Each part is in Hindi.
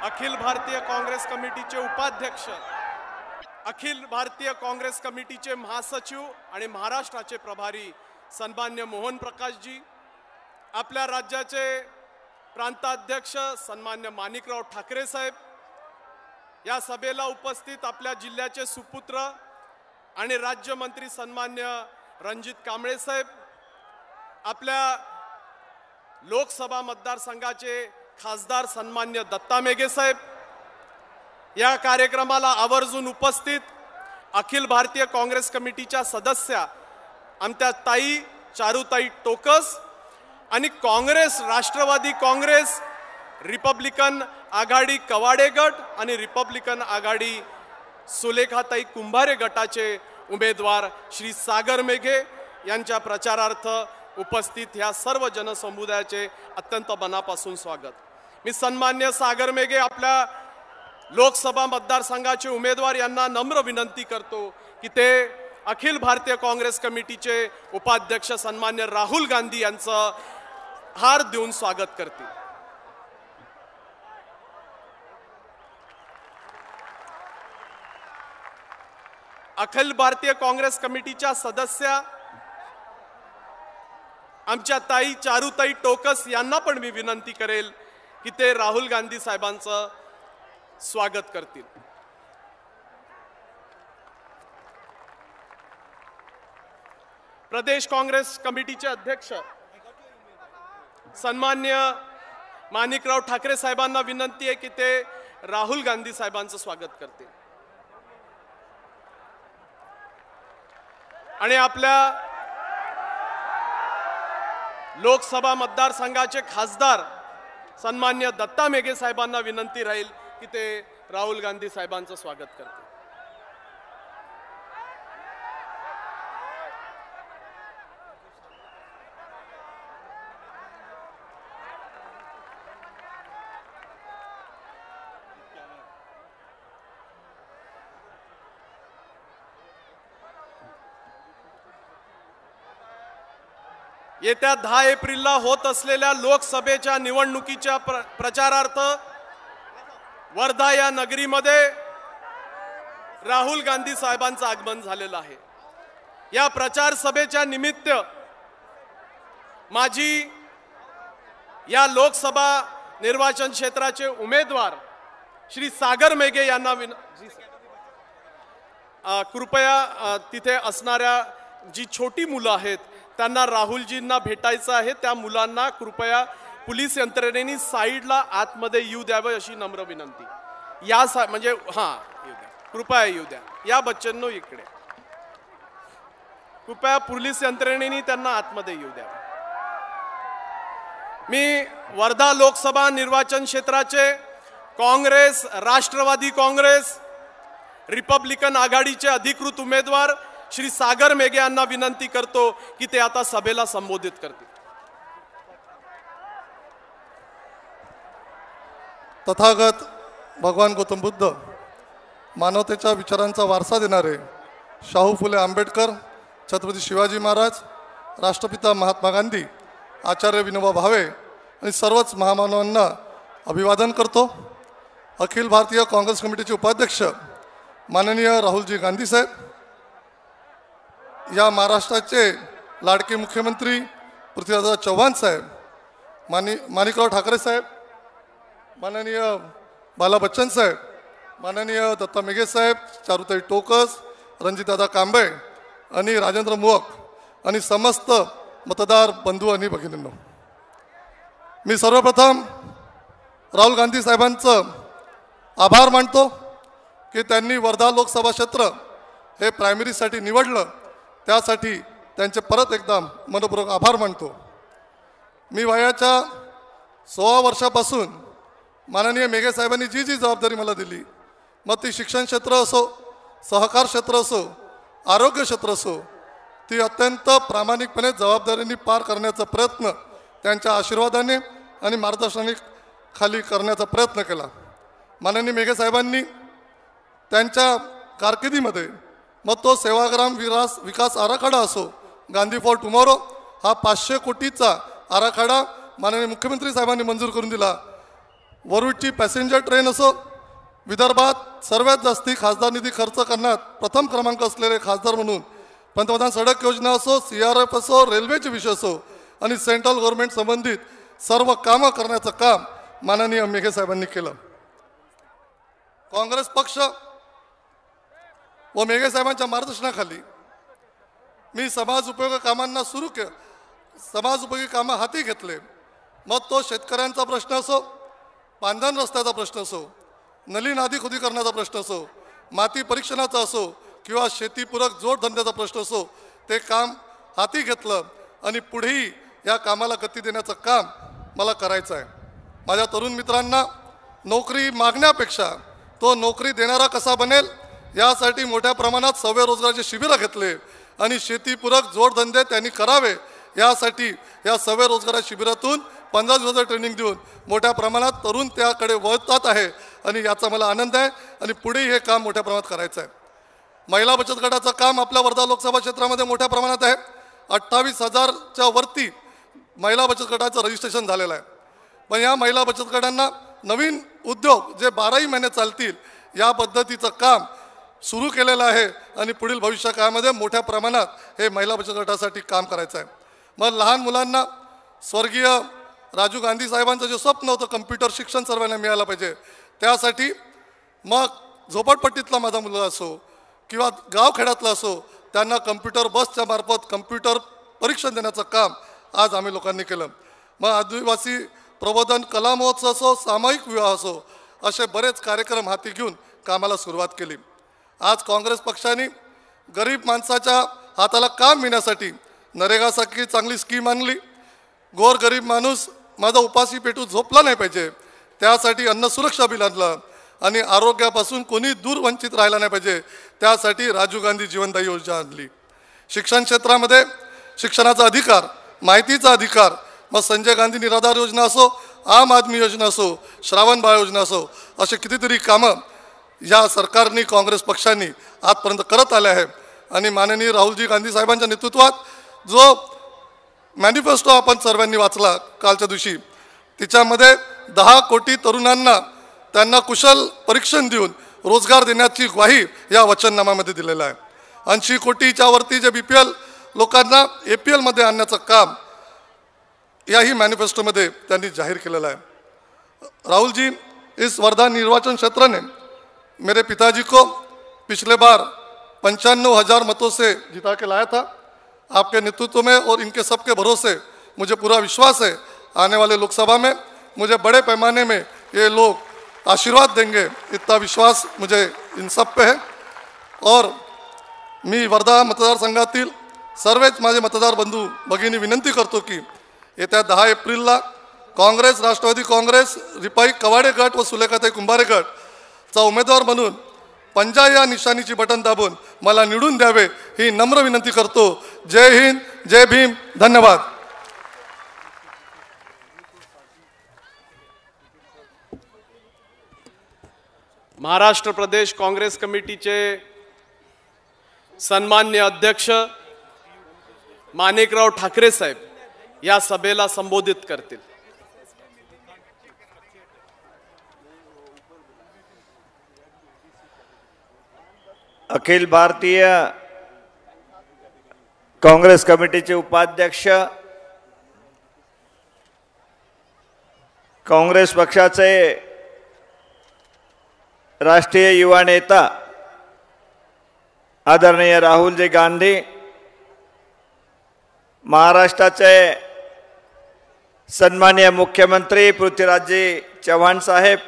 अखिल भारतीय काँग्रेस कमिटीचे उपाध्यक्ष, अखिल भारतीय काँग्रेस कमिटीचे महासचिव आणि महाराष्ट्राचे प्रभारी सन्मान्य मोहन प्रकाशजी, आपल्या राज्याचे प्रांताध्यक्ष सन्मान्य माणिकराव ठाकरे साहेब, या सभेला उपस्थित आपल्या जिल्ह्याचे सुपुत्र आणि राज्यमंत्री सन्मान्य रणजित कांबळे साहेब, आपल्या लोकसभा मतदारसंघाचे खासदार सन्मान्य दत्ता मेघे साहेब, या कार्यक्रमाला आवर्जून उपस्थित अखिल भारतीय काँग्रेस कमिटीच्या सदस्या आमच्या ताई चारुताई टोकस आणि काँग्रेस, राष्ट्रवादी काँग्रेस, रिपब्लिकन आघाडी कवाडे गट आणि रिपब्लिकन आघाडी सुलेखाताई कुंभारे गटाचे उमेदवार श्री सागर मेघे यांच्या प्रचारार्थ उपस्थित ह्या सर्व जनसमुदायाचे अत्यंत मनापासून स्वागत। मी सन्मान्य सागर मेघे आपल्या लोकसभा मतदारसंघाचे उमेदवार यांना नम्र विनंती करतो की ते अखिल भारतीय काँग्रेस कमिटीचे उपाध्यक्ष सन्मान्य राहुल गांधी यांचं हार देऊन स्वागत करतील। अखिल भारतीय काँग्रेस कमिटीच्या सदस्या आमच्या ताई चारुताई टोकस यांना पण मी विनंती करेल की ते राहुल गांधी साहेबांचं स्वागत करतील। प्रदेश काँग्रेस कमिटीचे अध्यक्ष सन्मान्य माणिकराव ठाकरे साहेबांना विनंती आहे की ते राहुल गांधी साहेबांचं स्वागत करतील। आणि आपल्या लोकसभा मतदारसंघाचे खासदार सन्मान्य दत्ता मेघे साहेबांना विनंती राहील की ते राहुल गांधी साहेबांचं स्वागत करतील। येत्या 10 एप्रिलला होत असलेल्या लोकसभेच्या निवडणुकीच्या प्रचारार्थ वर्धा या नगरीमध्ये राहुल गांधी साहेबांचं आगमन झालेलं आहे। या प्रचार सभेच्या निमित्त माझी या लोकसभा निर्वाचन क्षेत्राचे उमेदवार श्री सागर मेघे यांना कृपया तिथे असणाऱ्या जी छोटी मुलं आहेत त्यांना राहुलजींना भेटायचं आहे, त्या मुलांना कृपया पोलीस यंत्रणेने साईडला आतमध्ये येऊ द्यावे अशी नम्र विनंती। या म्हणजे हां येऊ द्या, कृपया येऊ द्या। या बच्चांनो इकडे कृपया पोलीस यंत्रणेने त्यांना आतमध्ये येऊ द्यावे। मी वर्धा लोकसभा निर्वाचन क्षेत्राचे काँग्रेस, राष्ट्रवादी काँग्रेस, रिपब्लिकन आघाडीचे अधिकृत उमेदवार श्री सागर मेघे यांना विनंती करतो की ते आता सभेला संबोधित करतील। तथागत भगवान गौतम बुद्ध, मानवतेच्या विचारांचा वारसा देणारे शाहू फुले आंबेडकर, छत्रपती शिवाजी महाराज, राष्ट्रपिता महात्मा गांधी, आचार्य विनोबा भावे आणि सर्वच महामानवांना अभिवादन करतो। अखिल भारतीय काँग्रेस कमिटीचे उपाध्यक्ष माननीय राहुलजी गांधी साहेब, या महाराष्ट्राचे लाडके मुख्यमंत्री पृथ्वीराज चव्हाण साहेब, माणिकराव ठाकरे साहेब, माननीय बाला बच्चन साहेब, माननीय दत्ता मेघे साहेब, चारुताई टोकस, रणजितदादा कांबळे आणि राजेंद्र मुवक आणि समस्त मतदार बंधू आणि भगिनींनो, मी सर्वप्रथम राहुल गांधी साहेबांचं आभार मानतो की त्यांनी वर्धा लोकसभा क्षेत्र हे प्रायमरीसाठी निवडलं, त्यासाठी त्यांचे परत एकदा मनपूर्वक आभार मानतो। मी वयाच्या 16 वर्षापासून माननीय मेघे साहेबांनी जी जबाबदारी मला दिली, मग ती शिक्षण क्षेत्र असो, सहकार क्षेत्र असो, आरोग्य क्षेत्र असो, ती अत्यंत प्रामाणिकपणे जबाबदारीने पार करण्याचा प्रयत्न त्यांच्या आशीर्वादाने आणि मार्गदर्शनाखाली करण्याचा प्रयत्न केला। माननीय मेघे साहेबांनी त्यांच्या कारकिर्दीमध्ये मग तो सेवाग्राम विकास आराखडा असो, गांधी फॉर टुमॉरो हा 500 कोटीचा आराखडा माननीय मुख्यमंत्री साहेबांनी मंजूर करून दिला। वरुडची पॅसेंजर ट्रेन असो, विदर्भात सर्वात जास्ती खासदार निधी खर्च करण्यात प्रथम क्रमांक असलेले खासदार म्हणून पंतप्रधान सडक योजना असो, CRF असो, रेल्वेचे विषय असो आणि सेंट्रल गव्हर्नमेंट संबंधित सर्व कामं करण्याचं काम माननीय मेघे साहेबांनी केलं. काँग्रेस पक्ष व मेघे साहेबांच्या मार्गदर्शनाखाली मी समाज उपयोगी कामं हाती घेतले. मग तो शेतकऱ्यांचा प्रश्न असो, पांधन रस्त्याचा प्रश्न असो, नली नादी खोदीकरणाचा प्रश्न असो, माती परीक्षणाचा असो किंवा शेतीपूरक जोडधंद्याचा प्रश्न असो, ते काम हाती घेतलं आणि पुढेही या कामाला गती देण्याचं काम मला करायचं आहे. माझ्या तरुण मित्रांना नोकरी मागण्यापेक्षा तो नोकरी देणारा कसा बनेल यासाठी मोठ्या प्रमाणात स्वयंरोजगाराचे शिबिरं घेतले आणि शेतीपूरक जोडधंदे त्यांनी करावे यासाठी या स्वयंरोजगार शिबिरातून 15 दिवसाचं ट्रेनिंग देऊन मोठ्या प्रमाणात तरुण त्याकडे वळतात आहे आणि याचा मला आनंद आहे आणि पुढे हे काम मोठ्या प्रमाणात करायचं आहे. महिला बचत गटाचं काम आपल्या वर्धा लोकसभा क्षेत्रामध्ये मोठ्या प्रमाणात आहे. 28,000च्या वरती महिला बचत गटाचं रजिस्ट्रेशन झालेलं आहे. पण या महिला बचत गटांना नवीन उद्योग जे 12ही महिने चालतील या पद्धतीचं काम सुरू केलेलं आहे आणि पुढील भविष्य काळामध्ये मोठ्या प्रमाणात हे महिला बचत गटासाठी काम करायचं आहे. मग लहान मुलांना स्वर्गीय राजीव गांधी साहेबांचं जे स्वप्न होतं कम्प्युटर शिक्षण सर्वांना मिळालं पाहिजे, त्यासाठी मग झोपडपट्टीतला माझा मुलगा असो किंवा गावखेड्यातला असो, त्यांना कम्प्युटर बसच्या मार्फत कम्प्युटर परीक्षण देण्याचं काम आज आम्ही लोकांनी केलं. मग आदिवासी प्रबोधन कला महोत्सव असो, सामायिक विवाह असो, असे बरेच कार्यक्रम हाती घेऊन कामाला सुरुवात केली. आज काँग्रेस पक्षाने गरीब माणसाच्या हाताला काम मिळण्यासाठी नरेगासारखी चांगली स्कीम आणली. गोरगरीब माणूस माझा उपाशी पेटू झोपला नाही पाहिजे त्यासाठी अन्न सुरक्षा बिल आणलं आणि आरोग्यापासून कोणी दूर वंचित राहिला नाही पाहिजे त्यासाठी राजीव गांधी जीवनदायी योजना आणली. शिक्षण क्षेत्रामध्ये शिक्षणाचा अधिकार, माहितीचा अधिकार, मग संजय गांधी निराधार योजना असो, आम आदमी योजना असो, श्रावण बाळ योजना असो, असे कितीतरी कामं या सरकारने काँग्रेस पक्षांनी आजपर्यंत करत आले आहे. आणि माननीय राहुलजी गांधी साहेबांच्या नेतृत्वात जो मॅनिफेस्टो आपण सर्वांनी वाचला कालच्या दिवशी, तिच्यामध्ये 10 कोटी तरुणांना त्यांना कुशल परीक्षण देऊन रोजगार देण्याची ग्वाही या वचननामामध्ये दिलेलं आहे. 80 कोटीच्या वरती जे BPL लोकांना APL मध्ये आणण्याचं काम याही मॅनिफेस्टोमध्ये त्यांनी जाहीर केलेलं आहे. राहुल जी, इस वर्धा निर्वाचन क्षेत्र ने मेरे पिताजी को पिछले बार 95,000 मतों से जिता के लाया था. आपके नेतृत्व में और इनके सबके भरोसे मुझे पूरा विश्वास है आने वाले लोकसभा में मुझे बड़े पैमाने में ये लोग आशीर्वाद देंगे, इतना विश्वास मुझे इन सब पे है. और मी वर्धा मतदारसंघातील सर्वच माझे मतदार बंधू भगिनी विनंती करतो की येत्या 10 एप्रिलला काँग्रेस, राष्ट्रवादी काँग्रेस, रिपाई कवाडे गट व सुलेखाताई कुंभारे गटचा उमेदवार म्हणून 50 या निशाणीची बटन दाबून मला निवडून द्यावे ही नम्र विनंती करतो. जय हिंद, जय भीम, धन्यवाद. महाराष्ट्र प्रदेश काँग्रेस कमिटीचे सन्मान्य अध्यक्ष माणिकराव ठाकरे साहेब या सभेला संबोधित करतील. अखिल भारतीय काँग्रेस कमिटीचे उपाध्यक्ष, काँग्रेस पक्षाचे राष्ट्रीय युवा नेता आदरणीय राहुलजी गांधी, महाराष्ट्राचे सन्माननीय मुख्यमंत्री पृथ्वीराजजी चव्हाण साहेब,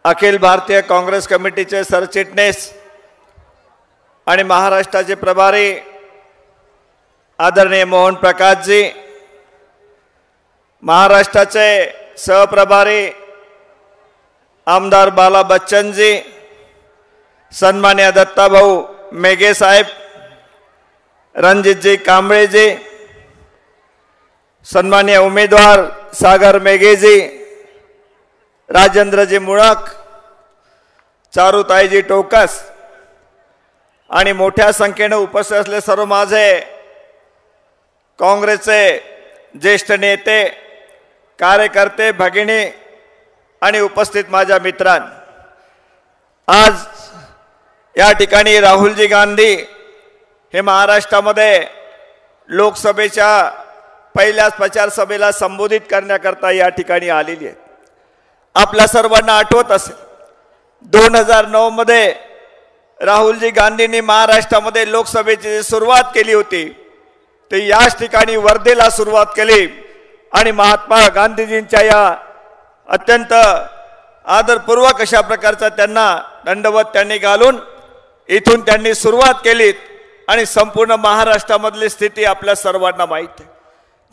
अखिल भारतीय काँग्रेस कमिटीचे सरचिटणीस आणि महाराष्ट्राचे प्रभारी आदरणीय मोहन प्रकाशजी, महाराष्ट्राचे सहप्रभारी आमदार बाला बच्चनजी, सन्माननीय दत्ताभाऊ मेघे साहेब, रणजितजी कांबळेजी, सन्माननीय उमेदवार सागर मेघेजी, राजेंद्रजी मुळक, चारुताईजी टोकस आणि मोठ्या संख्येने उपस्थित असलेले सर्व माझे काँग्रेसचे ज्येष्ठ नेते, कार्यकर्ते, भगिनी आणि उपस्थित माझ्या मित्रांनो, आज या ठिकाणी राहुलजी गांधी हे महाराष्ट्रामध्ये लोकसभेच्या पहिल्याच प्रचार सभेला संबोधित करण्याकरता या ठिकाणी आलेली आहेत. आपल्या सर्वांना आठवत असेल 2009 मध्ये राहुलजी गांधींनी महाराष्ट्रामध्ये लोकसभेची सुरुवात केली होती, ते याच ठिकाणी वर्धेला सुरुवात केली आणि महात्मा गांधीजींच्या या अत्यंत आदरपूर्वक अशा प्रकारचा त्यांना दंडवत त्यांनी घालून इथून त्यांनी सुरुवात केली. आणि संपूर्ण महाराष्ट्रामधली स्थिती आपल्या सर्वांना माहीत आहे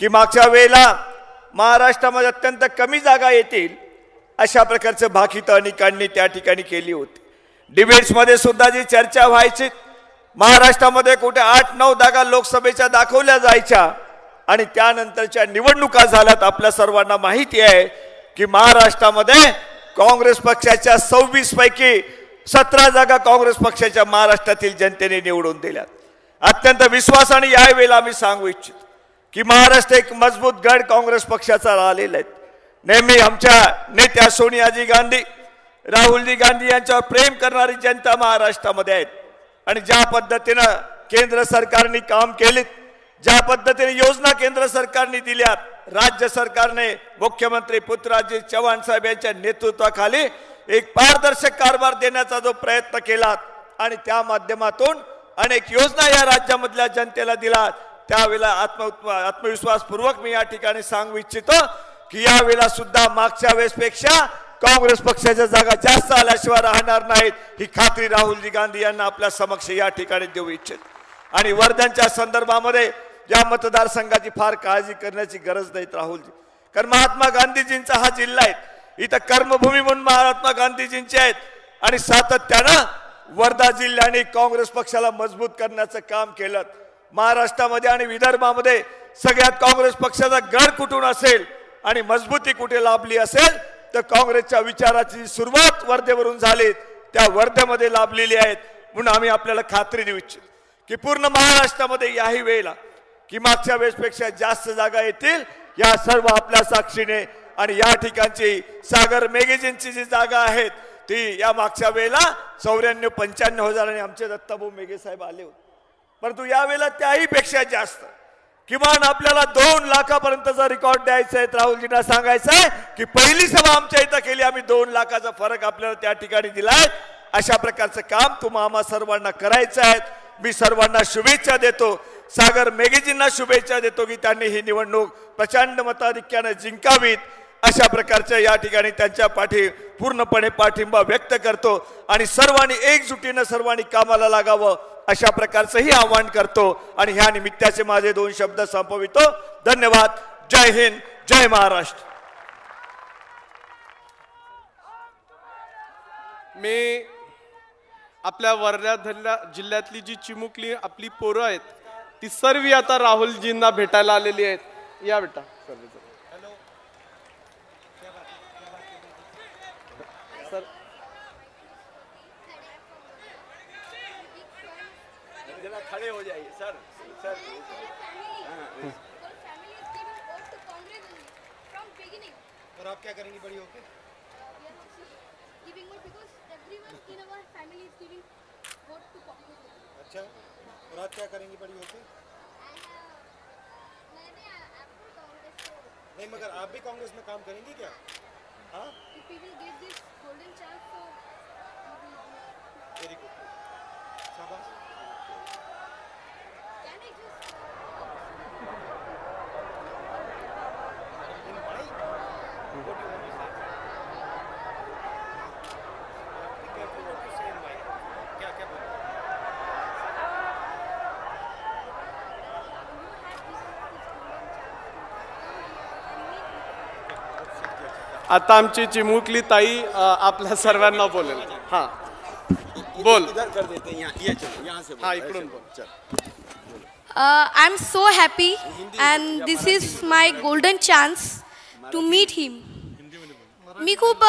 की मागच्या वेळेला महाराष्ट्रामध्ये अत्यंत कमी जागा येतील अशा प्रकारचे भाकीत अनेकांनी त्या ठिकाणी केली होती. डिबेट्समध्ये सुद्धा जी चर्चा व्हायची, महाराष्ट्रामध्ये कुठे 8-9 जागा लोकसभेच्या दाखवल्या जायच्या आणि त्यानंतरच्या निवडणुका झाल्यात. आपल्या सर्वांना माहिती आहे की महाराष्ट्रामध्ये काँग्रेस पक्षाच्या 26 पैकी 17 जागा काँग्रेस पक्षाच्या महाराष्ट्रातील जनतेने निवडून दिल्यात. अत्यंत विश्वासाने यावेळेला आम्ही सांगू इच्छितो की महाराष्ट्र एक मजबूत गड काँग्रेस पक्षाचा राहिलेला आहे. नेहमी आमच्या नेत्या सोनियाजी गांधी, राहुलजी गांधी यांच्यावर प्रेम करणारी जनता महाराष्ट्रामध्ये आहेत आणि ज्या पद्धतीनं केंद्र सरकारने काम केले, ज्या पद्धतीने योजना केंद्र सरकारने दिल्यात, राज्य सरकारने मुख्यमंत्री पृथ्वीराज चव्हाण साहेब यांच्या नेतृत्वाखाली एक पारदर्शक कारभार देण्याचा जो प्रयत्न केला आणि त्या माध्यमातून अनेक योजना या राज्यामधल्या जनतेला दिला, त्यावेळेला आत्मविश्वासपूर्वक मी या ठिकाणी सांगू इच्छितो की यावेळेला सुद्धा मागच्या वेळेसपेक्षा काँग्रेस पक्षाच्या जागा जास्त आल्याशिवाय राहणार नाहीत, ही खात्री राहुलजी गांधी यांना आपल्या समक्ष या ठिकाणी देऊ इच्छित. आणि वर्धनच्या संदर्भामध्ये या मतदारसंघाची फार काळजी करण्याची गरज नाही राहुलजी, कारण महात्मा गांधीजींचा हा जिल्हा आहे, इथं कर्मभूमी म्हणून महात्मा गांधीजींचे आहेत आणि सातत्यानं वर्धा जिल्ह्याने काँग्रेस पक्षाला मजबूत करण्याचं काम केलं. महाराष्ट्रामध्ये आणि विदर्भामध्ये सगळ्यात काँग्रेस पक्षाचा गड कुठून असेल आणि मजबूती कुठे लाभली असेल तर काँग्रेसच्या विचाराची सुरुवात वर्धेवरून झाली, त्या वर्धेमध्ये लाभलेली आहेत. म्हणून आम्ही आपल्याला खात्री देऊ इच्छितो की पूर्ण महाराष्ट्रामध्ये याही वेळेला की मागच्या वेळेसपेक्षा जास्त जागा येतील, या सर्व आपल्या साक्षीने. आणि या ठिकाणची सागर मेघेजींची जी जागा आहेत ती या मागच्या वेळेला 94-95 हजार आणि आमचे दत्ताभाऊ मेघे साहेब आले होते, परंतु यावेळेला त्याही पेक्षा जास्त किमान आपल्याला 2 लाखापर्यंतचा रेकॉर्ड द्यायचा आहे. राहुलजींना सांगायचं आहे की पहिली सभा आमच्या इथं केली, आम्ही 2 लाखाचा फरक आपल्याला त्या ठिकाणी दिलाय. अशा प्रकारचं काम तुम्हा आम्हा सर्वांना करायचं आहे. मी सर्वांना शुभेच्छा देतो, सागर मेघेजींना शुभेच्छा देतो की त्यांनी ही निवडणूक प्रचंड मताधिक्याने जिंकावीत. अशा प्रकारच्या या ठिकाणी त्यांच्या पाठी पूर्णपणे पाठिंबा व्यक्त करतो आणि सर्वांनी एकजुटीनं सर्वांनी कामाला लागावं अशा प्रकारचंही आवाहन करतो. आणि ह्या निमित्ताचे माझे 2 शब्द संपवितो. धन्यवाद. जय हिंद, जय महाराष्ट्र. मी आपल्या वर्धा जिल्ह्यातली जी चिमुकली आपली पोरं आहेत ती सर्व आता राहुलजींना भेटायला आलेली आहेत. या बेटा सर. खड़े हो जाइए सर. सर और आप क्या करेंगी बड़ी होके? अच्छा, और आप क्या करेंगी बड़ी होके? नहीं, मगर आप भी कांग्रेस में काम करेंगी क्या? हाँ, वेरी गुड, शाबाश. आता आमची चिमुकली ताई आपल्या सर्वांना बोलेल. हां बोल. इधर कर देते हैं, ये चलो यहाँ से. हां इकडून बोल. चल. I'm so happy and this is my golden chance to meet him. मी खूप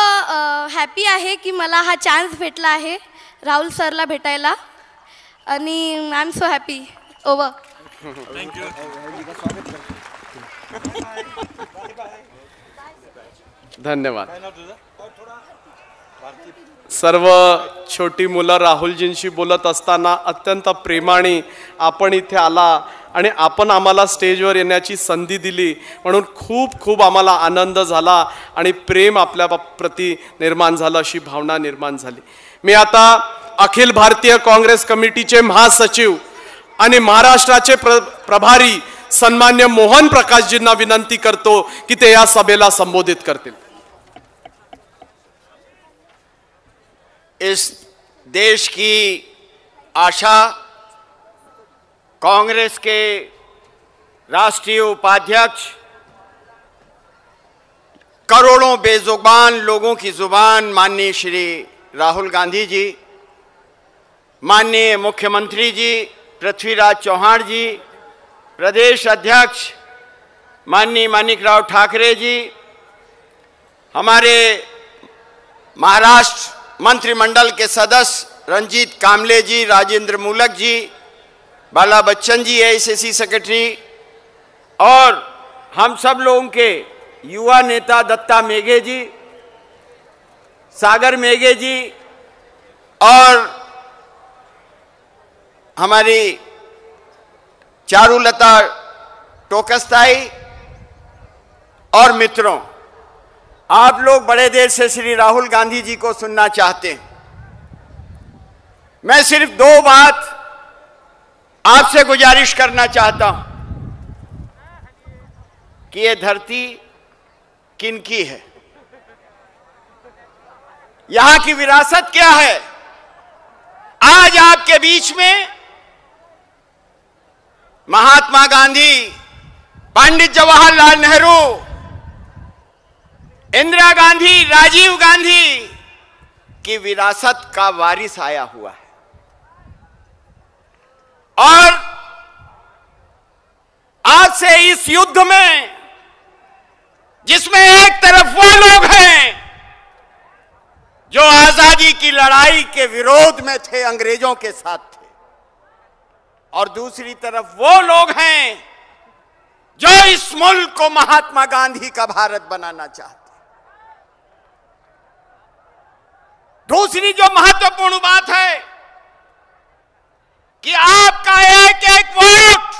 हॅपी आहे की मला हा चान्स भेटला आहे राहुल सरला भेटायला आणि I am so happy. Over. Thank you. धन्यवाद. काय नाव तुझं? थोडा भारती. सर्व छोटी मुलं राहुलजींशी बोलत असताना अत्यंत प्रेमाने आपण इथे आला आणि आपण आम्हाला स्टेजवर येण्याची संधी दिली म्हणून खूप खूप आम्हाला आनंद झाला आणि प्रेम आपल्या प्रती निर्माण झालं, अशी भावना निर्माण झाली. मी आता अखिल भारतीय काँग्रेस कमिटीचे महासचिव आणि महाराष्ट्राचे प्रभारी सन्मान्य मोहन प्रकाशजींना विनंती करतो की ते या सभेला संबोधित करतील. इस देश की आशा कांग्रेस के राष्ट्रीय उपाध्यक्ष, करोड़ों बेजुबान लोगों की जुबान माननीय श्री राहुल गांधी जी, माननीय मुख्यमंत्री जी पृथ्वीराज चौहान जी, प्रदेश अध्यक्ष माननीय मानिकराव ठाकरे जी, हमारे महाराष्ट्र मंत्रिमंडल के सदस्य रंजीत कामले जी, राजेंद्र मूलक जी, बाला बच्चन जी एआईसीसी सेक्रेटरी, और हम सब लोगों के युवा नेता दत्ता मेघे जी, सागर मेघे जी, और हमारी चारुलता टोकस्ताई और मित्रों, आप लोग बड़े देर से श्री राहुल गांधी जी को सुनना चाहते हैं. मैं सिर्फ दो बात आपसे गुजारिश करना चाहता हूं कि ये धरती किनकी है, यहां की विरासत क्या है. आज आपके बीच में महात्मा गांधी, पंडित जवाहरलाल नेहरू, इंदिरा गांधी, राजीव गांधी की विरासत का वारिस आया हुआ है. और आज से इस युद्ध में, जिसमें एक तरफ वो लोग हैं जो आजादी की लड़ाई के विरोध में थे, अंग्रेजों के साथ थे, और दूसरी तरफ वो लोग हैं जो इस मुल्क को महात्मा गांधी का भारत बनाना चाहते. दूसरी जो महत्वपूर्ण बात है कि आपका एक एक वोट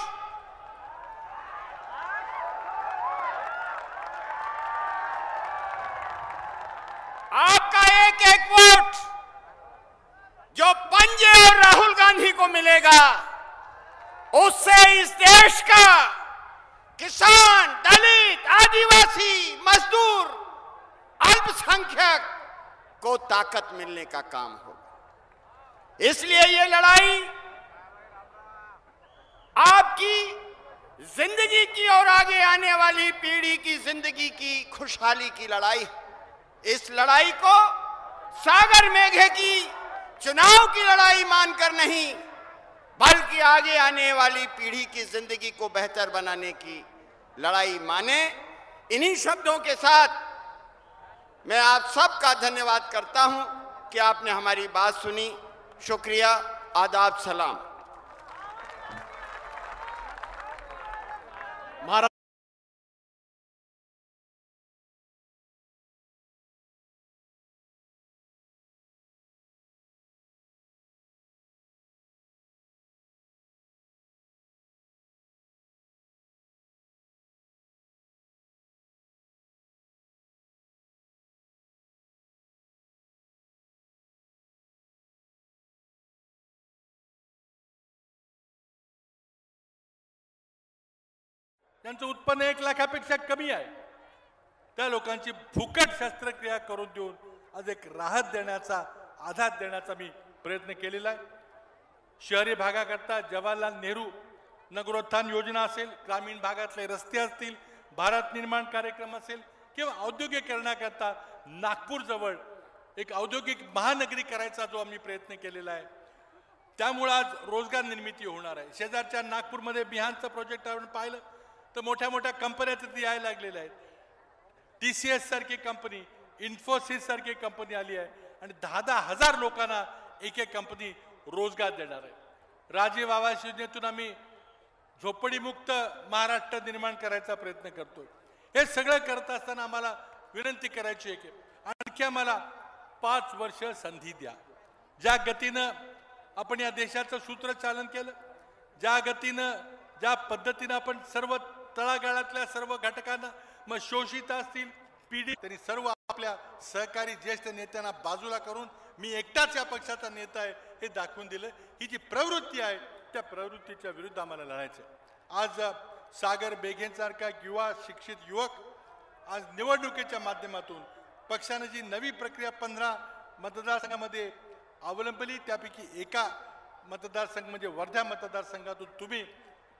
जो पंजे और राहुल गांधी को मिलेगा, उससे इस देश का किसान, दलित, आदिवासी, मजदूर, अल्पसंख्यक को ताकत मिलने का काम होगा. इसलिए ये लड़ाई आपकी जिंदगी की और आगे आने वाली पीढ़ी की जिंदगी की खुशहाली की लड़ाई. इस लड़ाई को सागर मेघे की चुनाव की लड़ाई मानकर नहीं, बल्कि आगे आने वाली पीढ़ी की जिंदगी को बेहतर बनाने की लड़ाई माने. इन्हीं शब्दों के साथ मैं आप सबका धन्यवाद करता हूं कि आपने हमारी बात सुनी. शुक्रिया, आदाब, सलाम. त्यांचं उत्पन्न 1 लाखापेक्षा कमी आहे. त्या लोकांची फुकट शस्त्रक्रिया करून देऊन आज एक राहत देण्याचा, आधार देण्याचा मी प्रयत्न केलेला आहे. शहरी भागाकरता जवाहरलाल नेहरू नगरोत्थान योजना असेल, ग्रामीण भागातले रस्ते असतील, भारत निर्माण कार्यक्रम असेल, किंवा औद्योगिकीकरणाकरता नागपूर जवळ एक औद्योगिक महानगरी करायचा जो आम्ही प्रयत्न केलेला आहे. त्यामुळे आज रोजगार निर्मिती होणार आहे. शेजारच्या नागपूरमध्ये बिहानचं प्रोजेक्ट आपण पाहिलं तर मोठ्या मोठ्या कंपन्या तिथे यायला लागलेल्या आहेत. TCS सारखी कंपनी, इन्फोसिस सारखी कंपनी आली आहे आणि 10-10 हजार लोकांना एक एक कंपनी रोजगार देणार आहे. राजीव आवास योजनेतून आम्ही झोपडीमुक्त महाराष्ट्र निर्माण करायचा प्रयत्न करतोय. हे सगळं करत असताना आम्हाला विनंती करायची आहे की आणखी आम्हाला 5 वर्ष संधी द्या. ज्या गतीनं आपण या देशाचं सूत्रचालन केलं, ज्या गतीनं ज्या पद्धतीनं आपण सर्व तळागाळातल्या सर्व घटकांना, मग शोषित असतील, पीडित, त्यांनी सर्व आपल्या सहकारी ज्येष्ठ नेत्यांना बाजूला करून मी एकटाच या पक्षाचा नेता आहे हे दाखवून दिलं. ही जी प्रवृत्ती आहे त्या प्रवृत्तीच्या विरुद्ध आम्हाला लढायचं आहे. आज सागर बेघेंसारखा युवा शिक्षित युवक आज निवडणुकीच्या माध्यमातून पक्षाने जी नवी प्रक्रिया 15 मतदारसंघामध्ये अवलंबली, त्यापैकी एका मतदारसंघ म्हणजे वर्धा मतदारसंघातून तुम्ही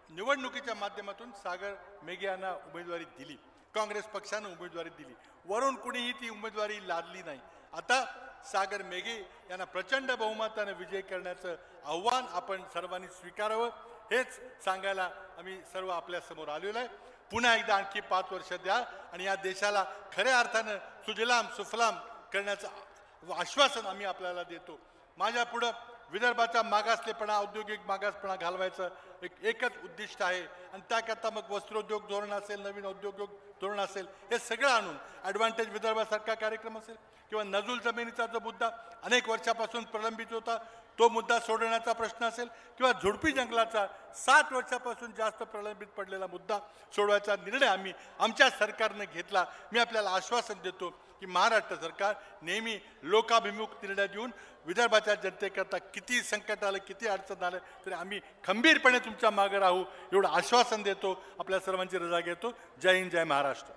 निवडणुकीच्या माध्यमातून सागर मेघे यांना उमेदवारी दिली, काँग्रेस पक्षानं उमेदवारी दिली, वरून कुणीही ती उमेदवारी लादली नाही. आता सागर मेघे यांना प्रचंड बहुमताने विजय करण्याचं आव्हान आपण सर्वांनी स्वीकारावं हेच सांगायला आम्ही सर्व आपल्या समोर आलेलो आहे. पुन्हा एकदा आणखी 5 वर्ष द्या आणि या देशाला खऱ्या अर्थानं सुजलाम सुफलाम करण्याचं आश्वासन आम्ही आपल्याला देतो. माझ्या पुढं विदर्भाचा मागासलेपणा, औद्योगिक मागासपणा घालवायचं एकच उद्दिष्ट आहे आणि त्याकरता मग वस्त्रोद्योग धोरण असेल, नवीन औद्योगिक धोरण असेल, हे सगळं आणून ॲडव्हान्टेज विदर्भासारखा कार्यक्रम असेल किंवा नजूल जमिनीचा जो मुद्दा अनेक वर्षापासून प्रलंबित होता तो मुद्दा सोडवण्याचा प्रश्न असेल किंवा झुडपी जंगलाचा 60 वर्षापासून जास्त प्रलंबित पडलेला मुद्दा सोडवायचा निर्णय आम्ही आमच्या सरकारने घेतला. मी आपल्याला आश्वासन देतो की महाराष्ट्र सरकार नेहमी लोकाभिमुख निर्णय देऊन विदर्भाच्या जनतेकरता किती संकट आलं, किती अडचण आलं तरी आम्ही खंबीरपणे तुमच्या मागे राहू एवढं आश्वासन देतो. आपल्या सर्वांची रजा घेतो. जय हिंद, जय महाराष्ट्र.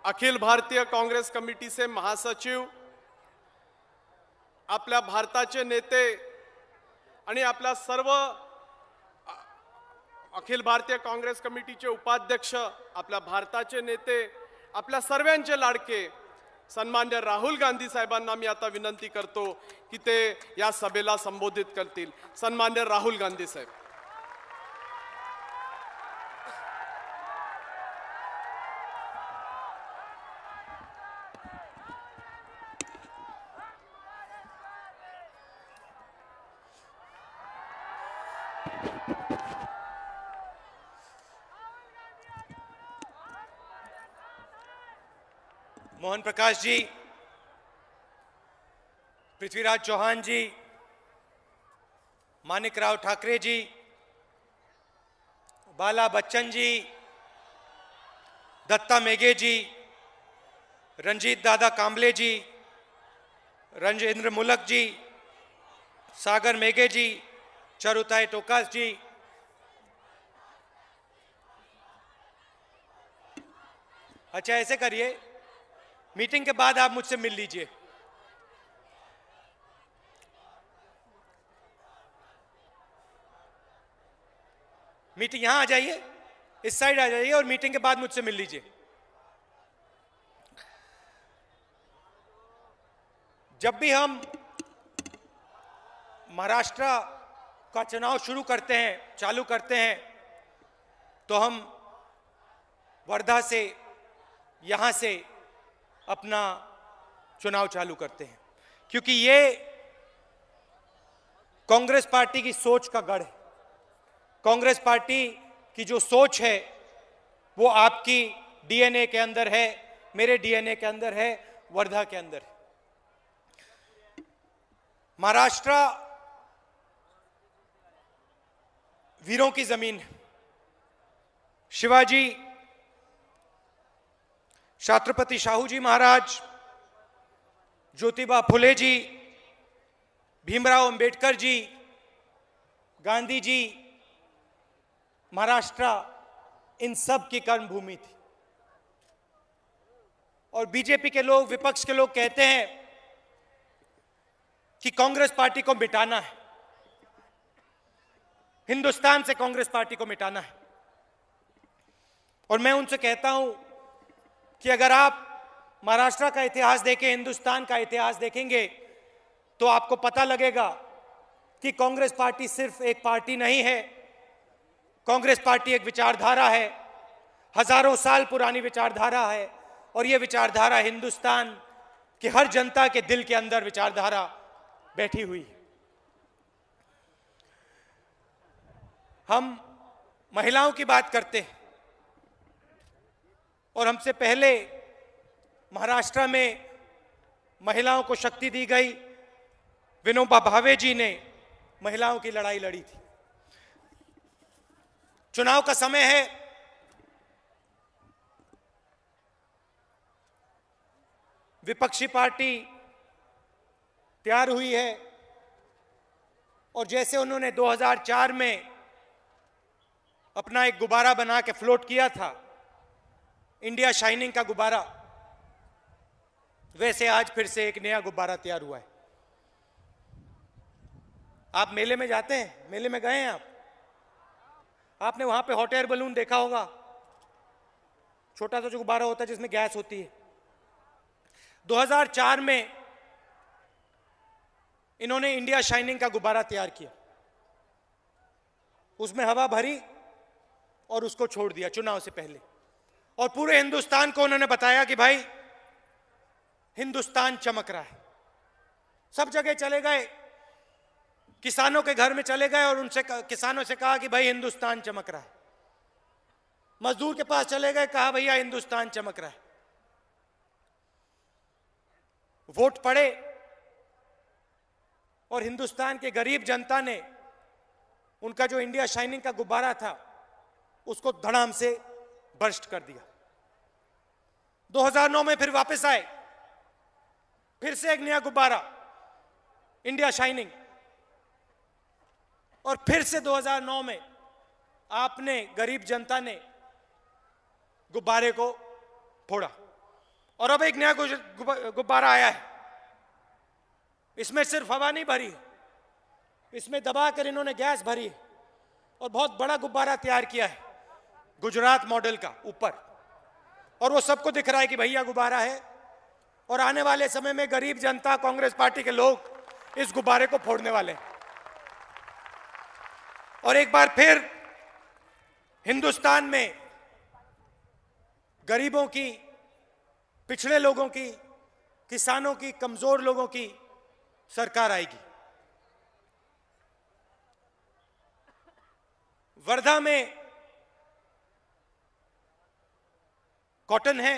अखिल भारतीय कांग्रेस कमिटी से महासचिव, आपल्या भारताचे नेते आणि आपल्या सर्व अखिल भारतीय काँग्रेस कमिटीचे उपाध्यक्ष, आपल्या भारताचे नेते, आपल्या सर्वांचे लाडके सन्मान्य राहुल गांधी साहेबांना मी आता विनंती करतो की ते या सभेला संबोधित करतील. सन्मान्य राहुल गांधी साहेब. मोहन प्रकाश जी, पृथ्वीराज चौहान जी, मानिकराव ठाकरे जी, बाला बच्चन जी, दत्ता मेघे जी, रंजीत दादा कांबले जी, रंजेंद्र मुलक जी, सागर मेघे जी, चरुताई टोकास जी, अच्छा ऐसे करिए, मीटिंग के बाद आप मुझसे मिल लीजिए. मीटिंग यहां आ जाइए, इस साइड आ जाइए और मीटिंग के बाद मुझसे मिल लीजिए. जब भी हम महाराष्ट्र का चुनाव शुरू करते हैं, चालू करते हैं, तो हम वर्धा से, यहां से अपना चुनाव चालू करते हैं, क्योंकि ये कांग्रेस पार्टी की सोच का गढ़ है. कांग्रेस पार्टी की जो सोच है वो आपकी डीएनए के अंदर है, मेरे डीएनए के अंदर है, वर्धा के अंदर है. महाराष्ट्र वीरों की जमीन है. शिवाजी, छत्रपति शाहू जी महाराज, ज्योतिबा फुले जी, भीमराव अंबेडकर जी, गांधी जी, महाराष्ट्र इन सब की कर्मभूमि थी. और बीजेपी के लोग, विपक्ष के लोग कहते हैं कि कांग्रेस पार्टी को मिटाना है, हिंदुस्तान से कांग्रेस पार्टी को मिटाना है. और मैं उनसे कहता हूं कि अगर आप महाराष्ट्र का इतिहास देखें, हिंदुस्तान का इतिहास देखेंगे, तो आपको पता लगेगा कि कांग्रेस पार्टी सिर्फ एक पार्टी नहीं है. कांग्रेस पार्टी एक विचारधारा है, हजारों साल पुरानी विचारधारा है. और यह विचारधारा हिंदुस्तान की हर जनता के दिल के अंदर विचारधारा बैठी हुई है. हम महिलाओं की बात करते हैं और हमसे पहले महाराष्ट्र में महिलाओं को शक्ति दी गई, विनोबा भावे जी ने महिलाओं की लड़ाई लड़ी थी। चुनाव का समय है, विपक्षी पार्टी तैयार हुई है और जैसे उन्होंने 2004 में अपना एक गुब्बारा बना के फ्लोट किया था, इंडिया शाइनिंग का गुब्बारा, वैसे आज फिर से एक नया गुब्बारा तैयार हुआ है। आप मेले में जाते हैं, मेले में गए हैं आप? आपने वहां पे हॉट एयर बलून देखा होगा, छोटा सा जो गुब्बारा होता है जिसमें गैस होती है। 2004 में इन्होंने इंडिया शाइनिंग का गुब्बारा तैयार किया, उसमें हवा भरी और उसको छोड़ दिया चुनाव से पहले, और पूरे हिंदुस्तान को उन्होंने बताया कि भाई हिंदुस्तान चमक रहा है। सब जगह चले गए, किसानों के घर में चले गए और उनसे किसानों से कहा कि भाई हिंदुस्तान चमक रहा है। मजदूर के पास चले गए, कहा भैया हिंदुस्तान चमक रहा है। वोट पड़े और हिंदुस्तान के गरीब जनता ने उनका जो इंडिया शाइनिंग का गुब्बारा था उसको धड़ाम से बर्स्ट कर दिया। 2009 में फिर वापस आए, फिर से एक नया गुब्बारा इंडिया शाइनिंग, और फिर से 2009 में आपने गरीब जनता ने गुब्बारे को फोड़ा और अब एक नया गुब्बारा आया है। इसमें सिर्फ हवा नहीं भरी, इसमें दबाकर इन्होंने गैस भरी और बहुत बड़ा गुब्बारा तैयार किया है गुजरात मॉडल का ऊपर, और वो सबको दिख रहा है कि भैया गुब्बारा है। और आने वाले समय में गरीब जनता, कांग्रेस पार्टी के लोग इस गुब्बारे को फोड़ने वाले हैं और एक बार फिर हिंदुस्तान में गरीबों की, पिछड़े लोगों की, किसानों की, कमजोर लोगों की सरकार आएगी। वर्धा में कॉटन है,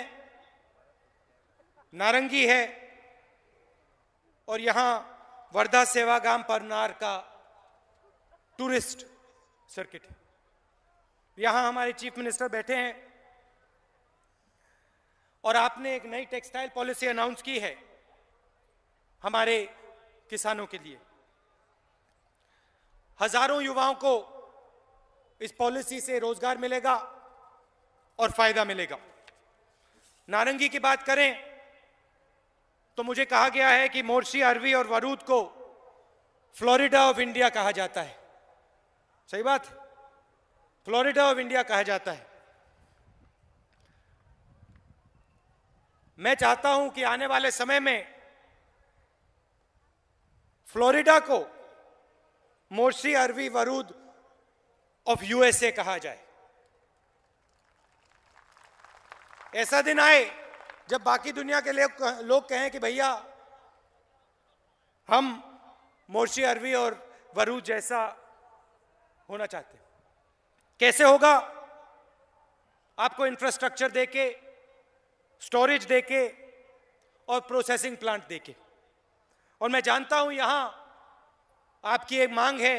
नारंगी है और यहां वर्धा सेवागाम परनार का टूरिस्ट सर्किट है। यहां हमारे चीफ मिनिस्टर बैठे हैं और आपने एक नई टेक्सटाइल पॉलिसी अनाउंस की है हमारे किसानों के लिए। हजारों युवाओं को इस पॉलिसी से रोजगार मिलेगा और फायदा मिलेगा। नारंगी की बात करें तो मुझे कहा गया है कि मोर्शी, अरवी और वरूद को फ्लोरिडा ऑफ इंडिया कहा जाता है। सही बात? फ्लोरिडा ऑफ इंडिया कहा जाता है। मैं चाहता हूं कि आने वाले समय में फ्लोरिडा को मोर्शी, अरवी, वरूद ऑफ यूएसए कहा जाए। ऐसा दिन आए जब बाकी दुनिया के लोग कहें कि भैया हम मोर्शी, अरवी और वरूद जैसा होना चाहते हैं। कैसे होगा? आपको इंफ्रास्ट्रक्चर देके, स्टोरेज देके और प्रोसेसिंग प्लांट देके। और मैं जानता हूं यहां आपकी एक मांग है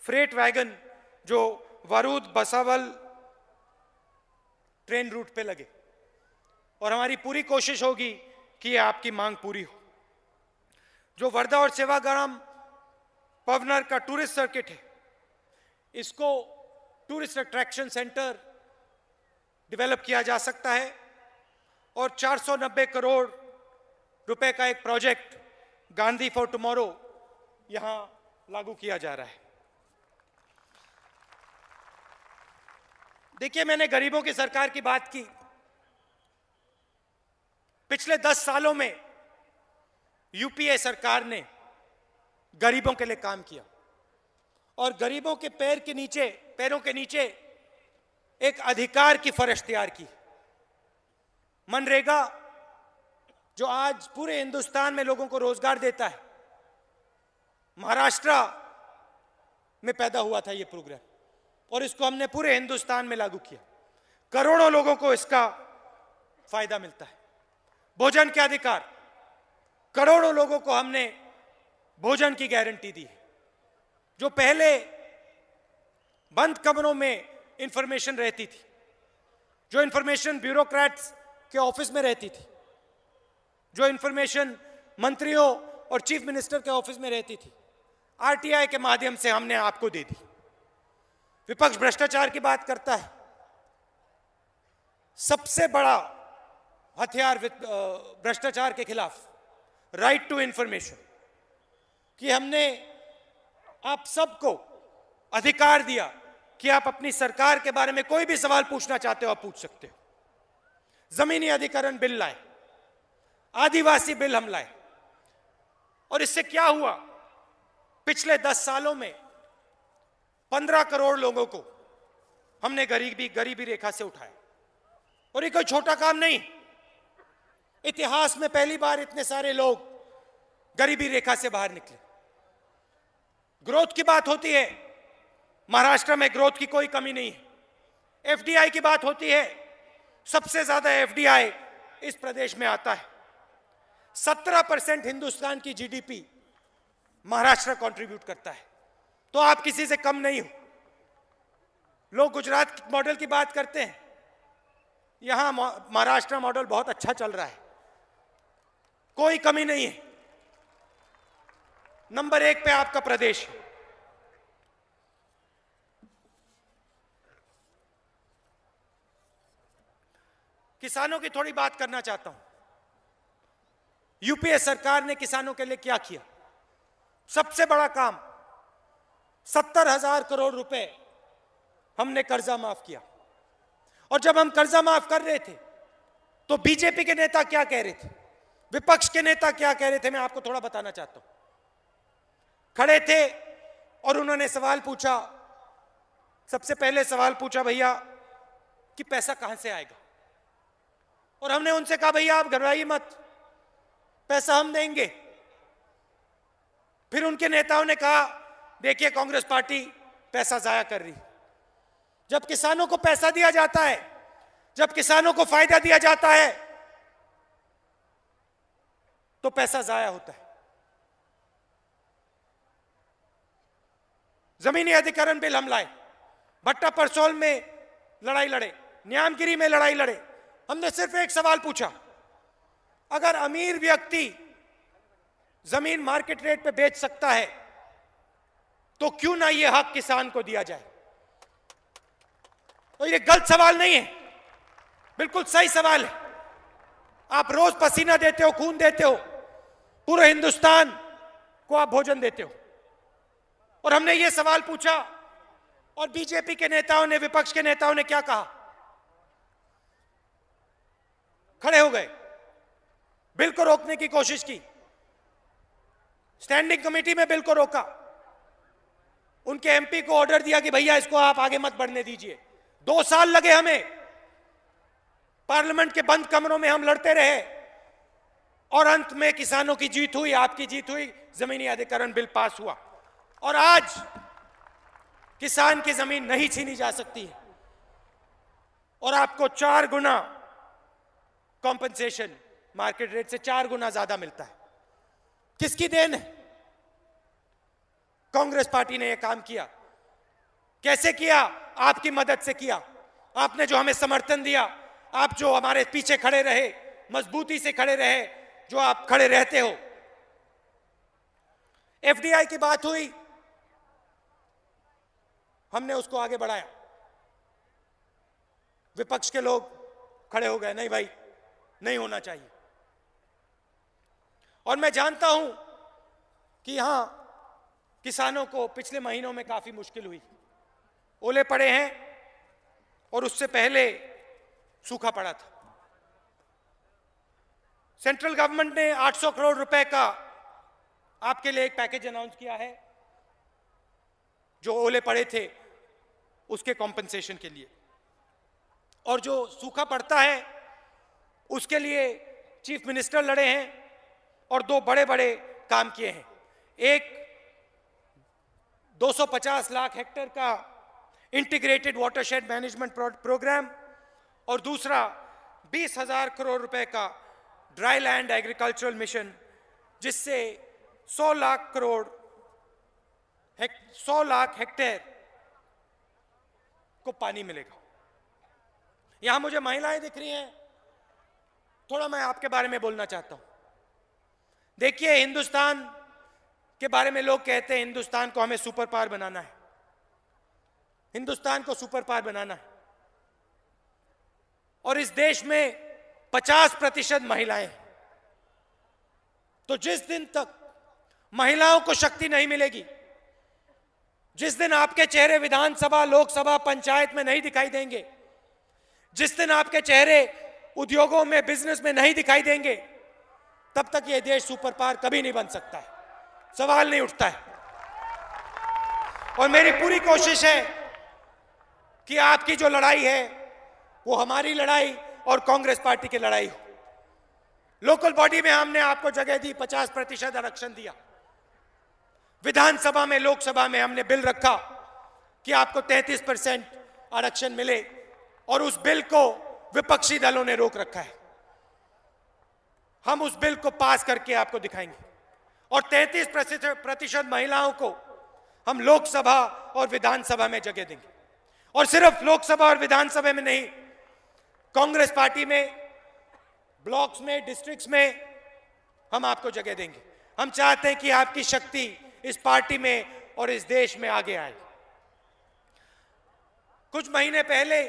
फ्रेट वैगन जो वरूद बसावल ट्रेन रूट पे लगे, और हमारी पूरी कोशिश होगी कि आपकी मांग पूरी हो। जो वर्धा और सेवाग्राम पवनर का टूरिस्ट सर्किट है, इसको टूरिस्ट अट्रैक्शन सेंटर डेवलप किया जा सकता है और 490 करोड़ रुपए का एक प्रोजेक्ट गांधी फॉर टुमारो यहां लागू किया जा रहा है। देखिए, मैंने गरीबों की सरकार की बात की। पिछले 10 सालों में यूपीए सरकार ने गरीबों के लिए काम किया और गरीबों के पैरों के नीचे एक अधिकार की फर्श तैयार की। मनरेगा जो आज पूरे हिंदुस्तान में लोगों को रोजगार देता है, महाराष्ट्र में पैदा हुआ था ये प्रोग्राम। और इसको हमने पूरे हिंदुस्तान में लागू किया। करोड़ों लोगों को इसका फायदा मिलता है। भोजन के अधिकार, करोड़ों लोगों को हमने भोजन की गारंटी दी है। जो पहले बंद कमरों में इंफॉर्मेशन रहती थी, जो इंफॉर्मेशन ब्यूरोक्रेट्स के ऑफिस में रहती थी, जो इंफॉर्मेशन मंत्रियों और चीफ मिनिस्टर के ऑफिस में रहती थी, आरटीआई के माध्यम से हमने आपको दे दी। विपक्ष भ्रष्टाचार की बात करता है। सबसे बड़ा हथियार भ्रष्टाचार के खिलाफ राइट टू इंफॉर्मेशन, कि हमने आप सबको अधिकार दिया कि आप अपनी सरकार के बारे में कोई भी सवाल पूछना चाहते हो आप पूछ सकते हो। जमीनी अधिकरण बिल लाए, आदिवासी बिल हम लाए, और इससे क्या हुआ? पिछले 10 सालों में 15 करोड़ लोगों को हमने गरीबी रेखा से उठाया। और ये कोई छोटा काम नहीं। इतिहास में पहली बार इतने सारे लोग गरीबी रेखा से बाहर निकले। ग्रोथ की बात होती है, महाराष्ट्र में ग्रोथ की कोई कमी नहीं है। एफडीआई की बात होती है, सबसे ज्यादा एफडीआई इस प्रदेश में आता है। 17% हिंदुस्तान की जीडीपी महाराष्ट्र कंट्रीब्यूट करता है। तो आप किसी से कम नहीं हो। लोग गुजरात मॉडल की बात करते हैं, यहां महाराष्ट्र मॉडल बहुत अच्छा चल रहा है, कोई कमी नहीं है। नंबर 1 पे आपका प्रदेश है। किसानों की थोड़ी बात करना चाहता हूं। यूपीए सरकार ने किसानों के लिए क्या किया? सबसे बड़ा काम, 70,000 करोड़ रुपए हमने कर्जा माफ किया। और जब हम कर्जा माफ कर रहे थे तो बीजेपी के नेता क्या कह रहे थे, विपक्ष के नेता क्या कह रहे थे, मैं आपको थोड़ा बताना चाहता हूं। खड़े थे और उन्होंने सवाल पूछा। सबसे पहले सवाल पूछा भैया कि पैसा कहां से आएगा। और हमने उनसे कहा भैया आप घबराइए मत, पैसा हम देंगे। फिर उनके नेताओं ने कहा देखिए कांग्रेस पार्टी पैसा जाया कर रही। जब किसानों को पैसा दिया जाता है, जब किसानों को फायदा दिया जाता है तो पैसा जाया होता है। जमीनी अधिकरण बिल हम लाए, भट्टा परसोल में लड़ाई लड़े, न्यामगिरी में लड़ाई लड़े। हमने सिर्फ एक सवाल पूछा, अगर अमीर व्यक्ति जमीन मार्केट रेट पे बेच सकता है तो क्यों ना ये हक किसान को दिया जाए। तो ये गलत सवाल नहीं है, बिल्कुल सही सवाल है। आप रोज पसीना देते हो, खून देते हो, पूरे हिंदुस्तान को आप भोजन देते हो। और हमने ये सवाल पूछा और बीजेपी के नेताओं ने, विपक्ष के नेताओं ने क्या कहा? खड़े हो गए, बिल को रोकने की कोशिश की, स्टैंडिंग कमेटी में बिल को रोका, उनके एमपी को ऑर्डर दिया कि भैया इसको आप आगे मत बढ़ने दीजिए। 2 साल लगे हमें, पार्लियामेंट के बंद कमरों में हम लड़ते रहे और अंत में किसानों की जीत हुई, आपकी जीत हुई, जमीनी अधिकरण बिल पास हुआ। और आज किसान की जमीन नहीं छीनी जा सकती है और आपको 4 गुना कॉम्पनसेशन मार्केट रेट से 4 गुना ज्यादा मिलता है। किसकी देन है? कांग्रेस पार्टी ने यह काम किया। कैसे किया? आपकी मदद से किया। आपने जो हमें समर्थन दिया, आप जो हमारे पीछे खड़े रहे, मजबूती से खड़े रहे, जो आप खड़े रहते हो। एफडीआई की बात हुई, हमने उसको आगे बढ़ाया। विपक्ष के लोग खड़े हो गए, नहीं भाई नहीं होना चाहिए। और मैं जानता हूं कि यहां किसानों को पिछले महीनों में काफी मुश्किल हुई, ओले पड़े हैं और उससे पहले सूखा पड़ा था। सेंट्रल गवर्नमेंट ने 800 करोड़ रुपए का आपके लिए एक पैकेज अनाउंस किया है, जो ओले पड़े थे उसके कॉम्पेंसेशन के लिए। और जो सूखा पड़ता है उसके लिए चीफ मिनिस्टर लड़े हैं और 2 बड़े बड़े काम किए हैं। एक 250 लाख हेक्टेयर का इंटीग्रेटेड वाटरशेड मैनेजमेंट प्रोग्राम, और दूसरा 20,000 करोड़ रुपए का ड्राई लैंड एग्रीकल्चरल मिशन, जिससे 100 लाख हेक्टेयर को पानी मिलेगा। यहां मुझे महिलाएं दिख रही हैं, थोड़ा मैं आपके बारे में बोलना चाहता हूं। देखिए, हिंदुस्तान के बारे में लोग कहते हैं हिंदुस्तान को हमें सुपर पावर बनाना है, हिंदुस्तान को सुपर पावर बनाना है, और इस देश में 50% महिलाएं हैं। तो जिस दिन तक महिलाओं को शक्ति नहीं मिलेगी, जिस दिन आपके चेहरे विधानसभा, लोकसभा, पंचायत में नहीं दिखाई देंगे, जिस दिन आपके चेहरे उद्योगों में, बिजनेस में नहीं दिखाई देंगे, तब तक यह देश सुपर पावर कभी नहीं बन सकता है, सवाल नहीं उठता है। और मेरी पूरी कोशिश है कि आपकी जो लड़ाई है वो हमारी लड़ाई और कांग्रेस पार्टी की लड़ाई हो। लोकल बॉडी में हमने आपको जगह दी, 50% आरक्षण दिया। विधानसभा में, लोकसभा में हमने बिल रखा कि आपको 33% आरक्षण मिले, और उस बिल को विपक्षी दलों ने रोक रखा है। हम उस बिल को पास करके आपको दिखाएंगे, और 33% महिलाओं को हम लोकसभा और विधानसभा में जगह देंगे। और सिर्फ लोकसभा और विधानसभा में नहीं, कांग्रेस पार्टी में, ब्लॉक्स में, डिस्ट्रिक्ट्स में हम आपको जगह देंगे। हम चाहते हैं कि आपकी शक्ति इस पार्टी में और इस देश में आगे आए। कुछ महीने पहले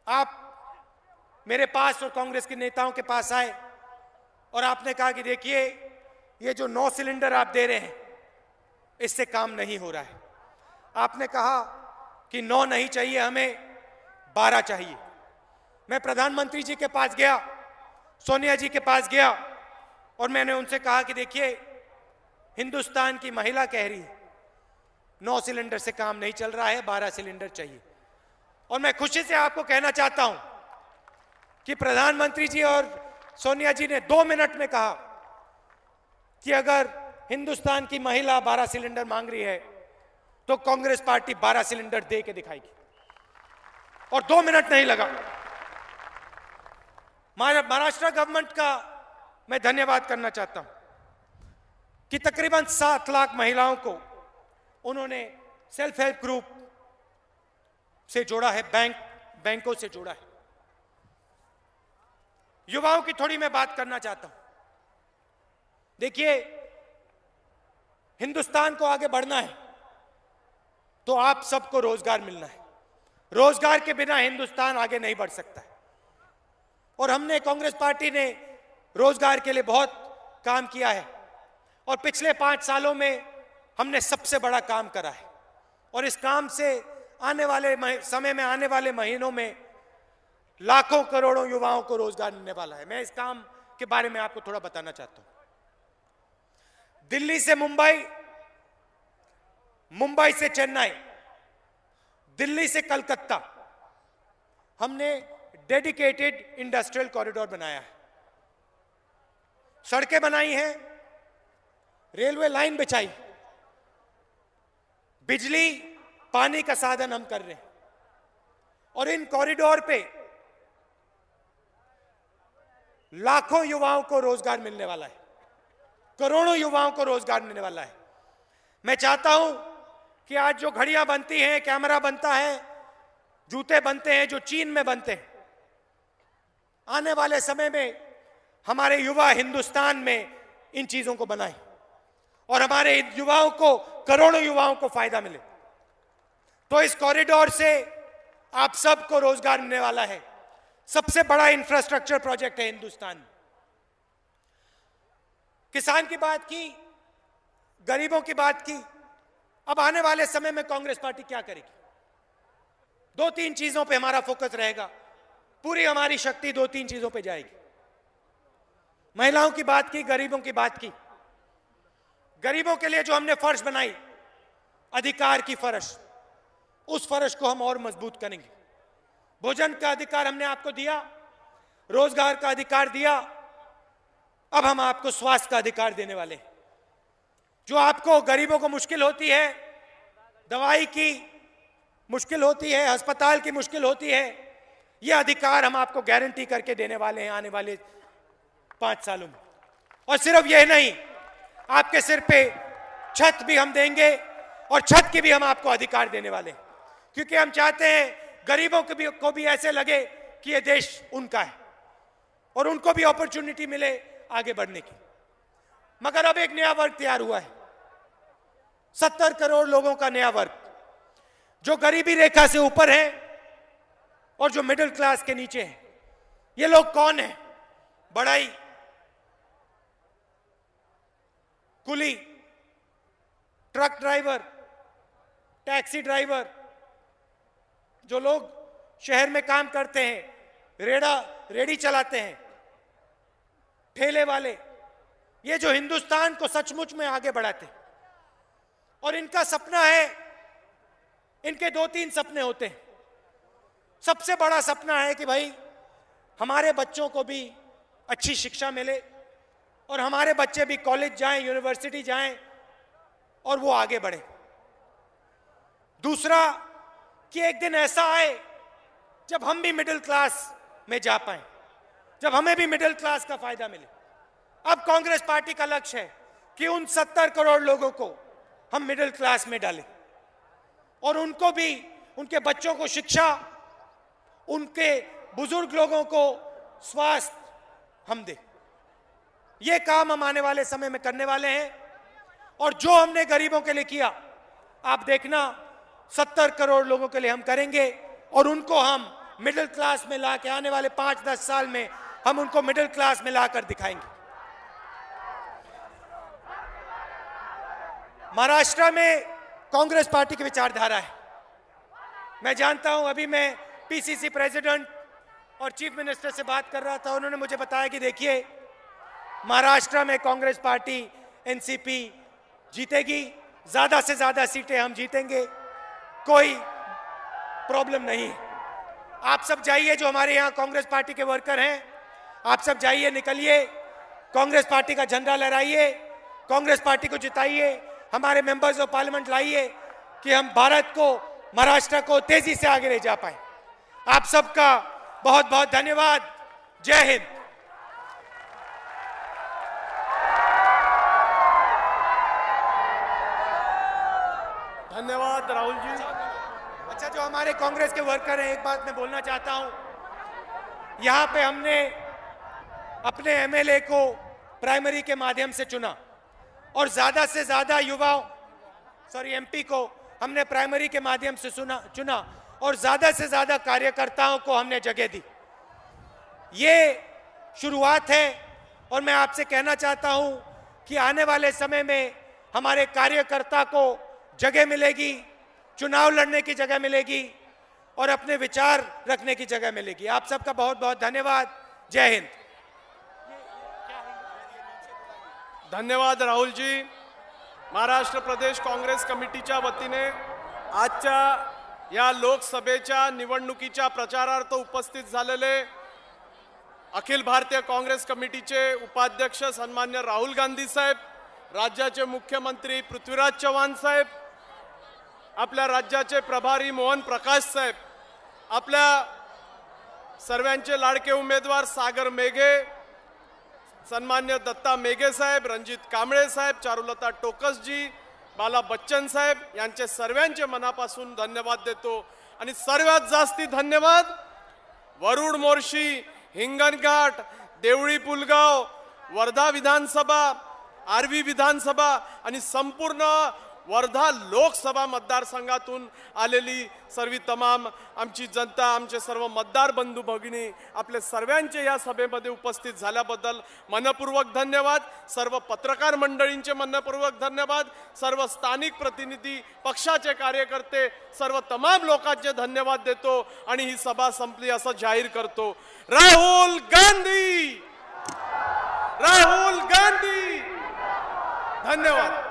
आप मेरे पास और कांग्रेस के नेताओं के पास आए और आपने कहा कि देखिए, ये जो 9 सिलेंडर आप दे रहे हैं, इससे काम नहीं हो रहा है। आपने कहा कि 9 नहीं चाहिए, हमें 12 चाहिए। मैं प्रधानमंत्री जी के पास गया, सोनिया जी के पास गया, और मैंने उनसे कहा कि देखिए, हिंदुस्तान की महिला कह रही है 9 सिलेंडर से काम नहीं चल रहा है, 12 सिलेंडर चाहिए। और मैं खुशी से आपको कहना चाहता हूं कि प्रधानमंत्री जी और सोनिया जी ने 2 मिनट में कहा कि अगर हिंदुस्तान की महिला 12 सिलेंडर मांग रही है तो कांग्रेस पार्टी 12 सिलेंडर दे के दिखाएगी, और 2 मिनट नहीं लगा। महाराष्ट्र गवर्नमेंट का मैं धन्यवाद करना चाहता हूं कि तकरीबन 7 लाख महिलाओं को उन्होंने सेल्फ हेल्प ग्रुप से जोड़ा है, बैंकों से जोड़ा है। युवाओं की थोड़ी मैं बात करना चाहता हूं। देखिए, हिंदुस्तान को आगे बढ़ना है तो आप सबको रोजगार मिलना है। रोजगार के बिना हिंदुस्तान आगे नहीं बढ़ सकता है। और हमने, कांग्रेस पार्टी ने रोजगार के लिए बहुत काम किया है, और पिछले 5 सालों में हमने सबसे बड़ा काम करा है। और इस काम से आने वाले समय में, आने वाले महीनों में लाखों करोड़ों युवाओं को रोजगार मिलने वाला है। मैं इस काम के बारे में आपको थोड़ा बताना चाहता हूं। दिल्ली से मुंबई, मुंबई से चेन्नई, दिल्ली से कलकत्ता, हमने डेडिकेटेड इंडस्ट्रियल कॉरिडोर बनाया है, सड़कें बनाई हैं, रेलवे लाइन बिछाई, बिजली, पानी का साधन हम कर रहे हैं। और इन कॉरिडोर पे लाखों युवाओं को रोजगार मिलने वाला है, करोड़ों युवाओं को रोजगार मिलने वाला है। मैं चाहता हूं कि आज जो घड़ियां बनती हैं, कैमरा बनता है, जूते बनते हैं जो चीन में बनते हैं, आने वाले समय में हमारे युवा हिंदुस्तान में इन चीजों को बनाएं और हमारे युवाओं को, करोड़ों युवाओं को फायदा मिले। तो इस कॉरिडोर से आप सबको रोजगार मिलने वाला है। सबसे बड़ा इंफ्रास्ट्रक्चर प्रोजेक्ट है हिंदुस्तान में। किसान की बात की, गरीबों की बात की। अब आने वाले समय में कांग्रेस पार्टी क्या करेगी? 2-3 चीजों पे हमारा फोकस रहेगा। पूरी हमारी शक्ति 2-3 चीजों पे जाएगी। महिलाओं की बात की, गरीबों की बात की। गरीबों के लिए जो हमने फर्श बनाई, अधिकार की फर्श, उस फर्श को हम और मजबूत करेंगे। भोजन का अधिकार हमने आपको दिया, रोजगार का अधिकार दिया, अब हम आपको स्वास्थ्य का अधिकार देने वाले हैं। जो आपको, गरीबों को मुश्किल होती है दवाई की, मुश्किल होती है, अस्पताल की मुश्किल होती है, यह अधिकार हम आपको गारंटी करके देने वाले हैं आने वाले 5 सालों में। और सिर्फ यह नहीं, आपके सिर पे छत भी हम देंगे और छत के भी हम आपको अधिकार देने वाले हैं, क्योंकि हम चाहते हैं गरीबों को भी ऐसे लगे कि यह देश उनका है और उनको भी अपॉर्चुनिटी मिले आगे बढ़ने की। मगर अब एक नया वर्ग तैयार हुआ है, 70 करोड़ लोगों का नया वर्ग, जो गरीबी रेखा से ऊपर है और जो मिडिल क्लास के नीचे है। ये लोग कौन है? बढ़ई, कुली, ट्रक ड्राइवर, टैक्सी ड्राइवर, जो लोग शहर में काम करते हैं, रेडी चलाते हैं, ठेले वाले, ये जो हिंदुस्तान को सचमुच में आगे बढ़ाते हैं। और इनका सपना है, इनके 2-3 सपने होते हैं। सबसे बड़ा सपना है कि भाई हमारे बच्चों को भी अच्छी शिक्षा मिले और हमारे बच्चे भी कॉलेज जाएं, यूनिवर्सिटी जाएं और वो आगे बढ़े। दूसरा कि एक दिन ऐसा आए जब हम भी मिडिल क्लास में जा पाएं, जब हमें भी मिडिल क्लास का फायदा मिले। अब कांग्रेस पार्टी का लक्ष्य है कि उन 70 करोड़ लोगों को हम मिडिल क्लास में डालें और उनको भी, उनके बच्चों को शिक्षा, उनके बुजुर्ग लोगों को स्वास्थ्य हम दें। ये काम हम आने वाले समय में करने वाले हैं। और जो हमने गरीबों के लिए किया, आप देखना 70 करोड़ लोगों के लिए हम करेंगे और उनको हम मिडिल क्लास में ला के आने वाले 5-10 साल में हम उनको मिडिल क्लास में लाकर दिखाएंगे। महाराष्ट्र में कांग्रेस पार्टी की विचारधारा है। मैं जानता हूं, अभी मैं पीसीसी प्रेसिडेंट और चीफ मिनिस्टर से बात कर रहा था, उन्होंने मुझे बताया कि देखिए महाराष्ट्र में कांग्रेस पार्टी एनसीपी जीतेगी, ज्यादा से ज्यादा सीटें हम जीतेंगे, कोई प्रॉब्लम नहीं है। आप सब जाइए, जो हमारे यहाँ कांग्रेस पार्टी के वर्कर हैं, आप सब जाइए, निकलिए, कांग्रेस पार्टी का झंडा लहराइए, कांग्रेस पार्टी को जिताइए, हमारे मेंबर्स ऑफ पार्लियामेंट लाइए कि हम भारत को, महाराष्ट्र को तेजी से आगे ले जा पाए। आप सबका बहुत बहुत धन्यवाद। जय हिंद। धन्यवाद राहुल जी। अच्छा, जो हमारे कांग्रेस के वर्कर हैं, एक बात मैं बोलना चाहता हूं, यहां पे हमने अपने एमएलए को प्राइमरी के माध्यम से चुना और ज्यादा से ज्यादा युवाओं, एमपी को हमने प्राइमरी के माध्यम से चुना और ज्यादा से ज्यादा कार्यकर्ताओं को हमने जगह दी। ये शुरुआत है और मैं आपसे कहना चाहता हूं कि आने वाले समय में हमारे कार्यकर्ता को जगह मिलेगी, चुनाव लड़ने की जगह मिलेगी और अपने विचार रखने की जगह मिलेगी। आप सबका बहुत बहुत धन्यवाद। जय हिंद। धन्यवाद राहुलजी। महाराष्ट्र प्रदेश काँग्रेस कमिटीच्या वतीने आजच्या या लोकसभेच्या निवडणुकीच्या प्रचारार्थ उपस्थित झालेले अखिल भारतीय काँग्रेस कमिटीचे उपाध्यक्ष सन्मान्य राहुल गांधी साहेब, राज्याचे मुख्यमंत्री पृथ्वीराज चव्हाण साहेब, आपल्या राज्याचे प्रभारी मोहन प्रकाश साहेब, आपल्या सर्वांचे लाडके उमेदवार सागर मेघे, सन्मान्य दत्ता मेघे साहेब, रणजित कांबळे साहेब, चारुलता टोकसजी, बाला बच्चन साहेब यांचे सर्वांचे मनापासून धन्यवाद देतो। आणि सर्वात जास्ती धन्यवाद वरुड मोर्शी, हिंगणघाट, देवळी पुलगाव, वर्धा विधानसभा, आर्वी विधानसभा आणि संपूर्ण वर्धा लोकसभा मतदारसंघातून आलेली सर्व तमाम आमची जनता, आमचे सर्व मतदार बंधू भगिनी, आपले सर्वांचे या सभेमध्ये उपस्थित झाल्याबद्दल मनपूर्वक धन्यवाद। सर्व पत्रकार मंडळींचे मनपूर्वक धन्यवाद। सर्व स्थानिक प्रतिनिधी, पक्षाचे कार्यकर्ते, सर्व तमाम लोकांचे धन्यवाद देतो आणि ही सभा संपली असं जाहीर करतो। राहुल गांधी, राहुल गांधी, धन्यवाद।